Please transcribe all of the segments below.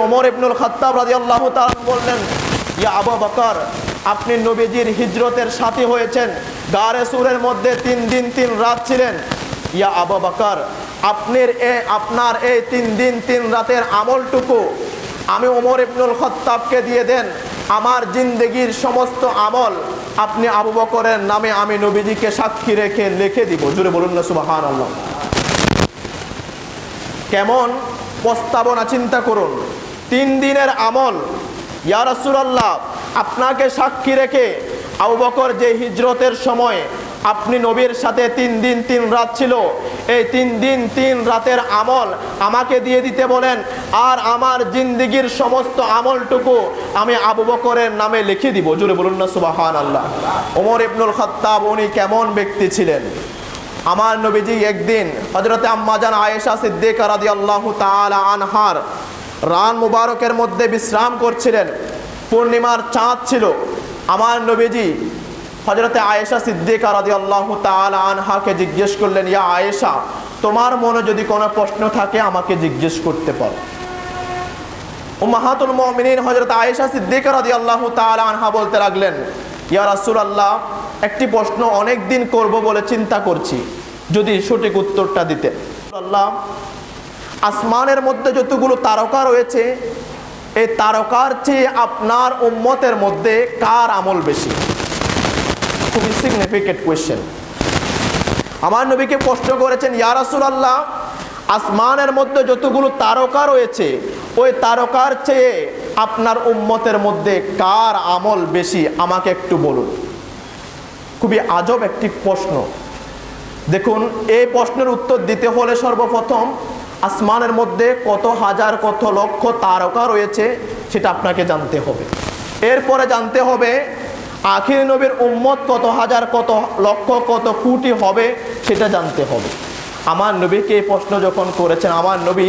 ওমর ইবনুল খাত্তাব রাদিয়াল্লাহু তাআলা বললেন, ইয়া আবু বকর, আপনি নবীজির হিজরতের সাথী হয়েছেন, গারে সুরের মধ্যে 3 দিন 3 রাত ছিলেন। ইয়া আবু বকর, আপনার এই 3 দিন 3 রাতের আমলটুকু আমি ওমর ইবনুল খাত্তাবকে দিয়ে দেন। আমার জিন্দেগির সমস্ত আমল আপনি আবু বকরের নামে আমি নবীজিকে সাক্ষী রেখে লিখে দিব। জোরে বলুন না সুবহানাল্লাহ। কেমন প্রস্তাবনা চিন্তা করুন। 3 দিনের আমল, ইয়া রাসূলুল্লাহ, আপনাকে সাক্ষী রেখে আবু বকর যে হিজরতের সময় আপনি নবীর সাথে 3 দিন 3 রাত ছিল, এই 3 দিন 3 রাতের আমল আমাকে দিয়ে দিতে বলেন, আর আমার জিন্দেগির সমস্ত আমলটুকু আমি আবু বকরের নামে লিখে দিব। জোরে বলুন না সুবহানাল্লাহ। ওমর ইবনুল খাত্তাব উনি কেমন ব্যক্তি ছিলেন। আমার নবীজি একদিন হযরতে আম্মা জান আয়েশা সিদ্দিকা রাদিয়াল্লাহু তাআলা আনহার রান মুবারকের মধ্যে বিশ্রাম করছিলেন। পূর্ণিমার চাঁদ ছিল। আমার নবীজি হযরতে আয়েশা সিদ্দিকা রাদিয়াল্লাহু তাআলা আনহাকে জিজ্ঞেস করলেন, ইয়া আয়েশা, তোমার মনে যদি কোনো প্রশ্ন থাকে আমাকে জিজ্ঞেস করতে পারো। উম্মাহাতুল মুমিনিন হযরত আয়েশা সিদ্দিকা রাদিয়াল্লাহু তাআলা আনহা বলতে লাগলেন, ইয়া রাসূলুল্লাহ, একটি প্রশ্ন অনেক দিন করব বলে চিন্তা করছি, যদি সঠিক উত্তরটা দিতে। আল্লাহ, আসমানের মধ্যে যতগুলো তারকা রয়েছে, এই তারকার চেয়ে আপনার উম্মতের মধ্যে কার আমল বেশি? খুবই সিগনিফিকেন্ট কোয়েশ্চেন। আমার নবীকে প্রশ্ন করেছেন, ইয়া রাসূলুল্লাহ, আসমানের মধ্যে যতগুলো তারকা রয়েছে, ওই তারকার চেয়ে আপনার উম্মতের মধ্যে কার আমল বেশি আমাকে একটু বলুন। খুবই আজব একটি প্রশ্ন। দেখুন, এই প্রশ্নের উত্তর দিতে হলে সর্বপ্রথম আসমানের মধ্যে কত হাজার কত লক্ষ তারকা রয়েছে সেটা আপনাকে জানতে হবে। এরপরে জানতে হবে আখির নবীর উম্মত কত হাজার কত লক্ষ কত কোটি হবে, সেটা জানতে হবে। আমার নবীকে এই প্রশ্ন যখন করেছেন, আমার নবী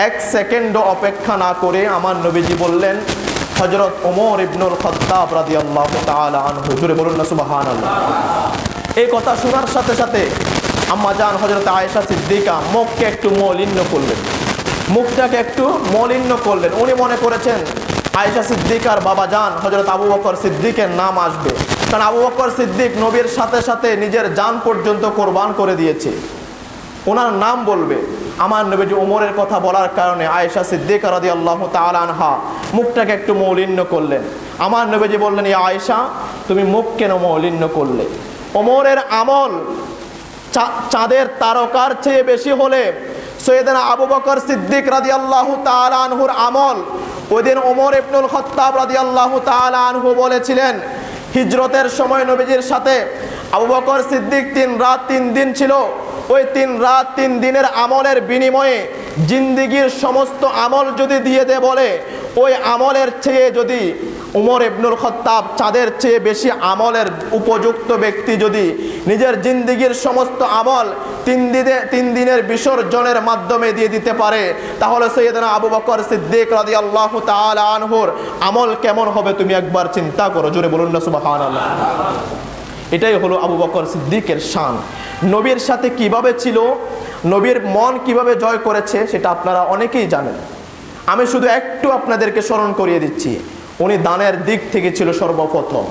1 সেকেন্ডও অপেক্ষা না করে আমার নবীজি বললেন, হযরত ওমর ইবনুল খাত্তাব রাদিয়াল্লাহু তাআলা আনহু। জোরে বলুন না সুবহানাল্লাহ। এই কথা শোনার সাথে সাথে আম্মা জান হযরত আয়েশা সিদ্দিকা মুখকে একটু মলিন করলেন, মুখটাকে একটু মলিন করলেন। উনি মনে করেছেন আয়েশা সিদ্দিকার বাবা জান হযরত আবু বকর সিদ্দিকের নাম আসবে, কারণ আবু বকর সিদ্দিক নবীর সাথে সাথে নিজের জান পর্যন্ত কোরবান করে দিয়েছে, ওনার নাম বলবে। আমার নবীজি ওমরের কথা বলার কারণে আয়েশা সিদ্দিকা রাদিয়াল্লাহু তাআলা আনহা মুখটাকে একটু মলিন করলেন। আমার নবীজি বললেন, ইয়া আয়েশা, তুমি মুখ কেন মলিন করলে? ওমরের আমল চাঁদের তারকার চেয়ে বেশি হলে সৈয়দনা আবু বকর সিদ্দিক রাদিয়াল্লাহু তাআলা আনহুর আমল, ওইদিন ওমর ইবনুল খাত্তাব রাদিয়াল্লাহু তাআলা আনহু বলেছিলেন, হিজরতের সময় নবীজির সাথে আবু বকর সিদ্দিক 3 রাত 3 দিন ছিল। ওই 3 রাত 3 দিনের আমলের বিনিময়ে জিন্দেগির সমস্ত আমল যদি দিয়ে দে বলে, ওই আমলের চেয়ে যদি উমর ইবনুল খাত্তাব চাঁদের চেয়ে বেশি আমলের উপযুক্ত ব্যক্তি যদি নিজের জিন্দেগির সমস্ত আমল 3 দিনের বিসর্জনের মাধ্যমে দিয়ে দিতে পারে, তাহলে সৈয়দনা আবু বকর সিদ্দিক রাদিয়াল্লাহু তাআলা আনহুর আমল কেমন হবে তুমি একবার চিন্তা করো। জোরে বলুন না সুবহানাল্লাহ। এটাই হলো আবু বকর সিদ্দিকের শান। নবীর সাথে কিভাবে ছিল, নবীর মন কিভাবে জয় করেছে সেটা আপনারা অনেকেই জানেন। আমি শুধু একটু আপনাদেরকে স্মরণ করিয়ে দিচ্ছি। উনি দানের দিক থেকে ছিল সর্বপ্রথম।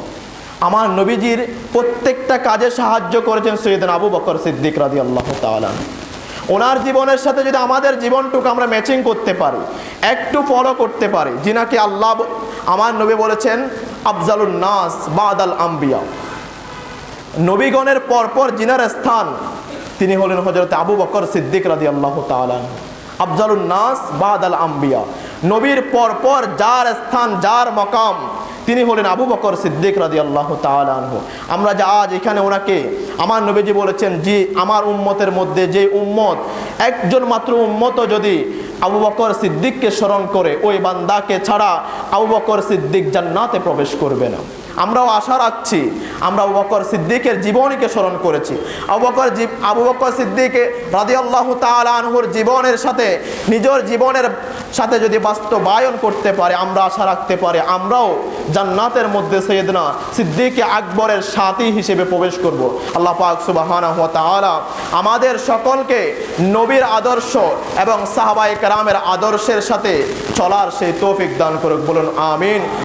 আমার নবীজির প্রত্যেকটা কাজে সাহায্য করেছেন সৈয়দনা আবু বকর সিদ্দিক রাদিয়াল্লাহু তাআলা। ওনার জীবনের সাথে যদি আমাদের জীবনটুকু আমরা ম্যাচিং করতে পারি, একটু ফলো করতে পারি, যিনাকে আল্লাহ আমার নবী বলেছেন আফজালুন নাস বাদাল আম্বিয়া, নবীগণের পরপর যিনার স্থান তিনি হলেন হযরত আবু বকর সিদ্দিক রাদিয়াল্লাহু তাআলা। আফজালুন নাস বাদাল আম্বিয়া, নবীর পরপর যার স্থান যার মকাম তিনি হলেন আবু বকর সিদ্দিক রাদিয়াল্লাহু তাআলা আনহু। আমরা যে আজ এখানে ওনাকে আমার নবীজি বলেছেন, যে আমার উম্মতের মধ্যে যে উম্মত একজন মাত্র উম্মতও যদি আবু বকর সিদ্দিককে স্মরণ করে, ওই বান্দাকে ছাড়া আবু বকর সিদ্দিক জান্নাতে প্রবেশ করবে না। আমরাও আশা রাখছি। আমরা আবু বকর সিদ্দিকের জীবনীকে স্মরণ করেছি। আবু বকর সিদ্দিক রাদিয়াল্লাহু তাআলা আনহুর জীবনের সাথে নিজের জীবনের সাথে যদি বাস্তবায়ন করতে পারে, আমরা আশা রাখতে পারি আমরাও জান্নাতের মধ্যে সাইয়েদনা সিদ্দিক আকবরের সাথী হিসেবে প্রবেশ করব। আল্লাহ পাক সুবহানাহু ওয়া তাআলা আমাদের সকলকে নবীর আদর্শ এবং সাহাবায়ে কেরামের আদর্শের সাথে চলার সেই তৌফিক দান করুক, বলুন আমিন।